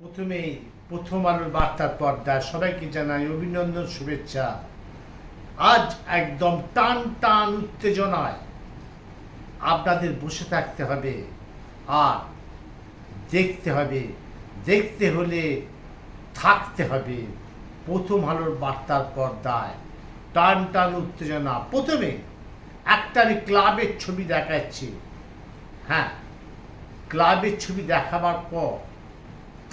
প্রথমেই প্রথম আলোর বার্তার পর্দায় সবাইকে জানাই অভিনন্দন, শুভেচ্ছা। আজ একদম টান টান উত্তেজনায় আপনাদের বসে থাকতে হবে আর দেখতে হবে। দেখতে হলে থাকতে হবে প্রথম আলোর বার্তার পর্দায়। টান টান উত্তেজনা। প্রথমে একটা আমি ক্লাবের ছবি দেখাচ্ছি। হ্যাঁ, ক্লাবের ছবি দেখাবার পর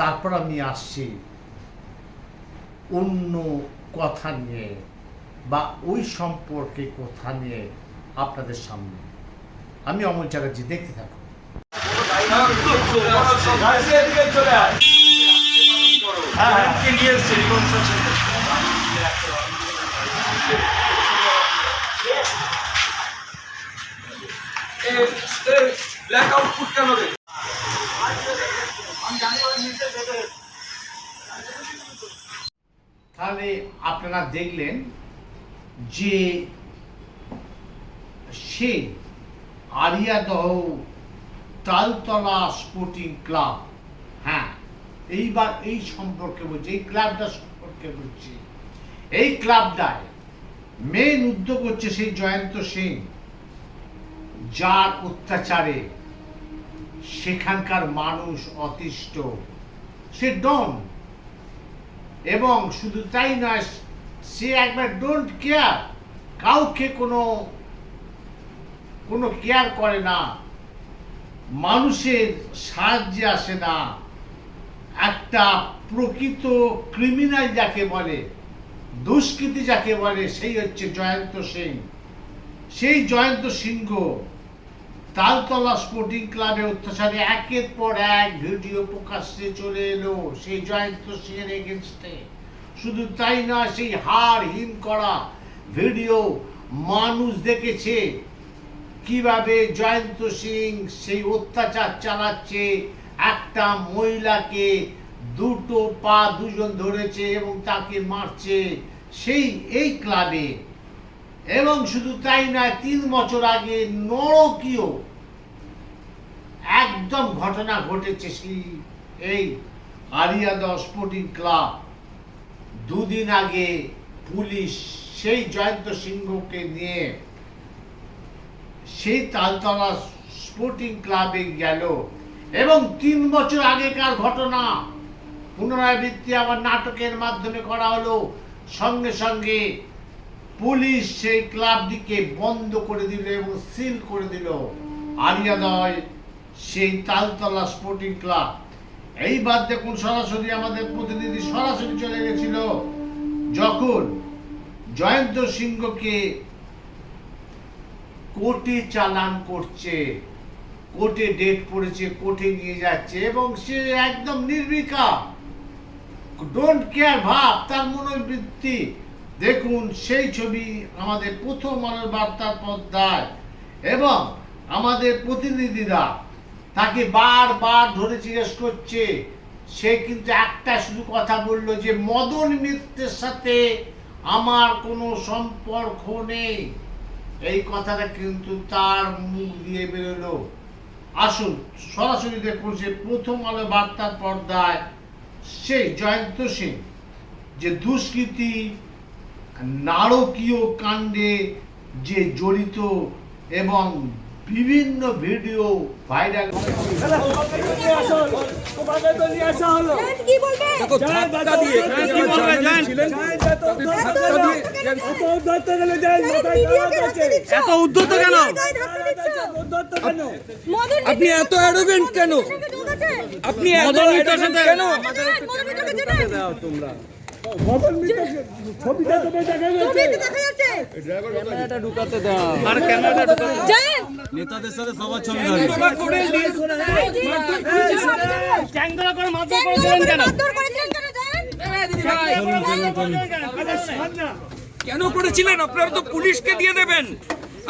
তারপর আমি আসছি অন্য কথা নিয়ে বা ওই সম্পর্কে কথা নিয়ে আপনাদের সামনে। আমি অমল চ্যাটার্জি, দেখতে থাকুন। তাহলে আপনারা দেখলেন যে সে আরিয়াদহ তালতলা স্পোর্টিং ক্লাব, হ্যাঁ এইবার এই সম্পর্কে বলছি, এই ক্লাবটা সম্পর্কে বলছি। এই ক্লাবটায় মেন উদ্যোগ হচ্ছে সেই জয়ন্ত সিং, যার অত্যাচারে সেখানকার মানুষ অতিষ্ঠ। সে ডন, এবং শুধু তাই নয়, সে একবার ডোন্ট কেয়ার, কাউকে কোনো কেয়ার করে না, মানুষের সাহায্যে আসে না। একটা প্রকৃত ক্রিমিনাল যাকে বলে, দুষ্কৃতী যাকে বলে, সেই হচ্ছে জয়ন্ত সিং। সেই জয়ন্ত সিংহ তালতলা স্পোর্টিং ক্লাবে অত্যাচারে একের পর এক ভিডিও প্রকাশ্যে চলে এলো সেই জয়ন্ত সিং এর এগেনস্টে। শুধু তাই নয়, সেই হাড় হিম করা ভিডিও মানুষ দেখেছে, কিভাবে জয়ন্ত সিং সেই অত্যাচার চালাচ্ছে। একটা মহিলাকে দুটো পা দুজন ধরেছে এবং তাকে মারছে এই ক্লাবে। এবং শুধু তাই নয়, 3 বছর আগে নরকীয় একদম ঘটনা ঘটেছে এই আরিয়াদহ স্পোর্টিং ক্লাব। 2 দিন আগে পুলিশ সেই জয়ন্ত সিংহকে নিয়ে সেই তালতলা স্পোর্টিং ক্লাবে গেল এবং 3 বছর আগেকার ঘটনা পুনরাবৃত্তি আবার নাটকের মাধ্যমে করা হলো। সঙ্গে সঙ্গে পুলিশ সেই ক্লাবটিকে বন্ধ করে দিল এবং সিল করে দিল আরিয়াদহ সেই তালতলা স্পোর্টিং ক্লাব। এইবার দেখুন, সরাসরি আমাদের প্রতিনিধি সরাসরি চলে গেছিল যখন জয়ন্ত সিংহকে কোর্টে চালান করছে, কোর্টে ডেট পড়েছে, কোর্টে নিয়ে যাচ্ছে এবং সে একদম নির্বিকার, ডোন্ট কেয়ার ভাব তার মনোবৃত্তি। দেখুন সেই ছবি আমাদের প্রথম আলোর বার্তার পর্দায়, এবং আমাদের প্রতিনিধিরা তাকে বারবার ধরে জিজ্ঞেস করছে। সে কিন্তু একটা শুধু কথা বলল যে মদন মিত্রের সাথে আমার কোনো সম্পর্ক নেই। এই কথাটা কিন্তু তার মুখ দিয়ে বেরোলো। আসুন সরাসরি দেখুন সে প্রথম আলো বার্তার পর্দায় সেই জয়ন্ত সিং যে দুষ্কৃতী নারকীয় কাণ্ডে যে জড়িত এবং বিভিন্ন ভিডিও ভাইরাল। এত উদ্ধত কেন? আপনি এত অ্যারোগেন্ট কেন? আপনি এত অ্যারোগেন্ট কেন? তোমরা ছবিটা তো দেখা যাচ্ছে, ক্যামেরাটা ঢুকাতে দাও। আর ক্যামেরাটা ঢুকাতে দাও। নেতাদের সাথে সবার ছবি ট্যাঙ্গলা করে মারধর করেছিলেন কেন? কেন করেছিলেন? আপনারা তো পুলিশকে দিয়ে দেবেন।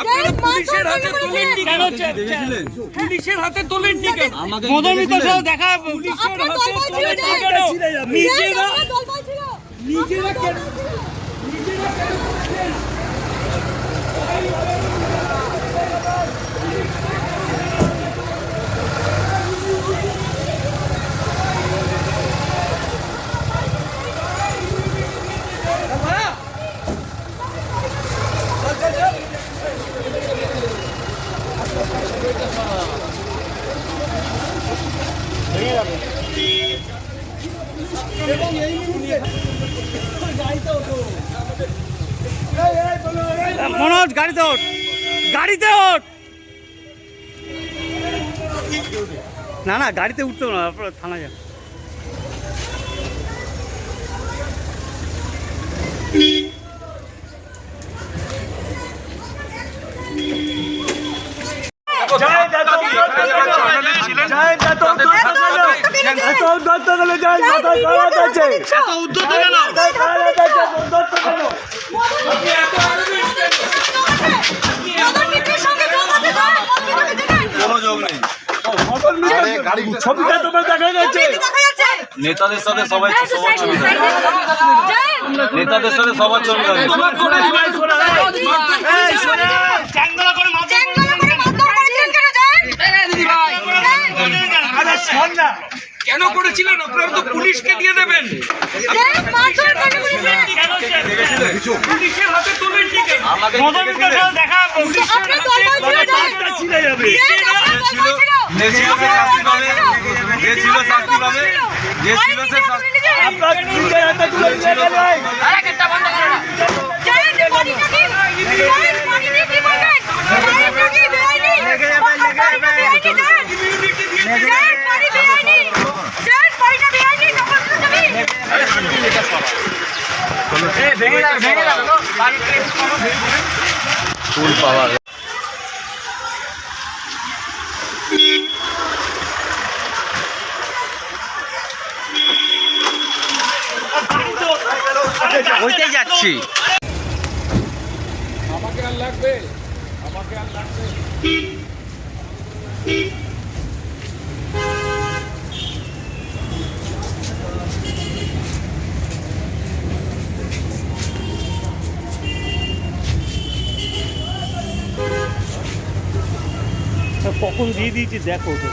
আপনারা পুলিশের হাতে তোলেননি কেন? পুলিশের হাতে তোলেননি কেন? মদন মিত্র সহ দেখা পুলিশের হাতে তোলেননি কেন? নিজেরা মনোজ গাড়িতে ওঠ, গাড়িতে ওঠ। না না গাড়িতে উঠতো না, আপনার থানা যান। ছবিটা তোমার দেখা যাচ্ছে, নেতাদের সাথে সবাই সবার ছবি, নেতাদের সাথে সবার ছবি। কেন করেছিলেন? আপনারা তো পুলিশকে দিয়ে দেবেন। পুলিশের হাতে তোলেন ঠিক আছে, দেখা ফুল পাওয়া ওইটাই যাচ্ছি। আমাকে আর লাগবে, আমাকে আর লাগবে। কখন দিয়ে দিয়েছি দেখো তো।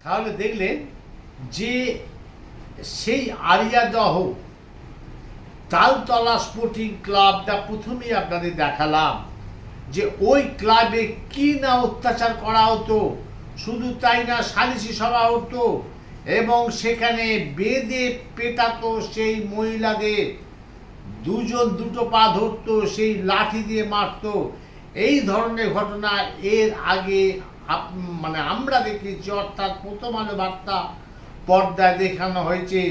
তাহলে দেখলেন যে সেই আরিয়াদহ তালতলা স্পোর্টিং ক্লাবটা প্রথমেই আপনাদের দেখালাম যে ওই ক্লাবে কি না অত্যাচার করা হতো। শুধু তাই না, সালিশি সভা হতো এবং সেখানে বেঁধে পেটাতো সেই মহিলাদের, দুজন দুটো পা ধরতো, সেই লাঠি দিয়ে মারতো। এই ধরনের ঘটনা এর আগে মানে আমরা দেখেছি, অর্থাৎ প্রথম আলো বার্তা পর্দায় দেখানো হয়েছে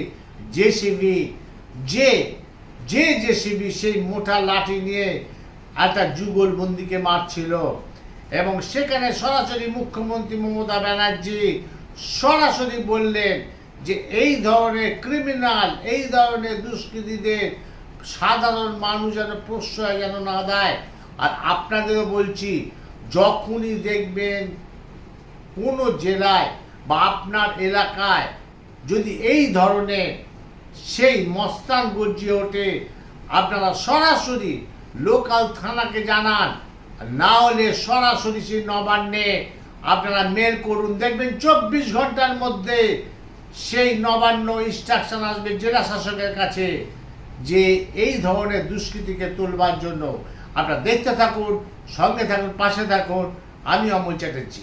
জেসিবি, যে জেসিবি সেই মোটা লাঠি নিয়ে একটা যুগলবন্দিকে মারছিল এবং সেখানে সরাসরি মুখ্যমন্ত্রী মমতা ব্যানার্জি সরাসরি বললেন যে এই ধরনের ক্রিমিনাল, এই ধরনের দুষ্কৃতীদের সাধারণ মানুষ যেন প্রশ্রয় যেন না দেয়। আর আপনাদেরও বলছি, যখনই দেখবেন কোনো জেলায় বা আপনার এলাকায় যদি এই ধরনের সেই মস্তান গর্জিয়ে ওঠে, আপনারা সরাসরি লোকাল থানাকে জানান, না হলে সরাসরি সেই নবান্নে আপনারা মেল করুন। দেখবেন 24 ঘন্টার মধ্যে সেই নবান্ন ইনস্ট্রাকশন আসবে জেলা শাসকের কাছে যে এই ধরনের দুষ্কৃতীকে তুলবার জন্য। আপনারা দেখতে থাকুন, সঙ্গে থাকুন, পাশে থাকুন। আমি অমল চ্যাটার্জি।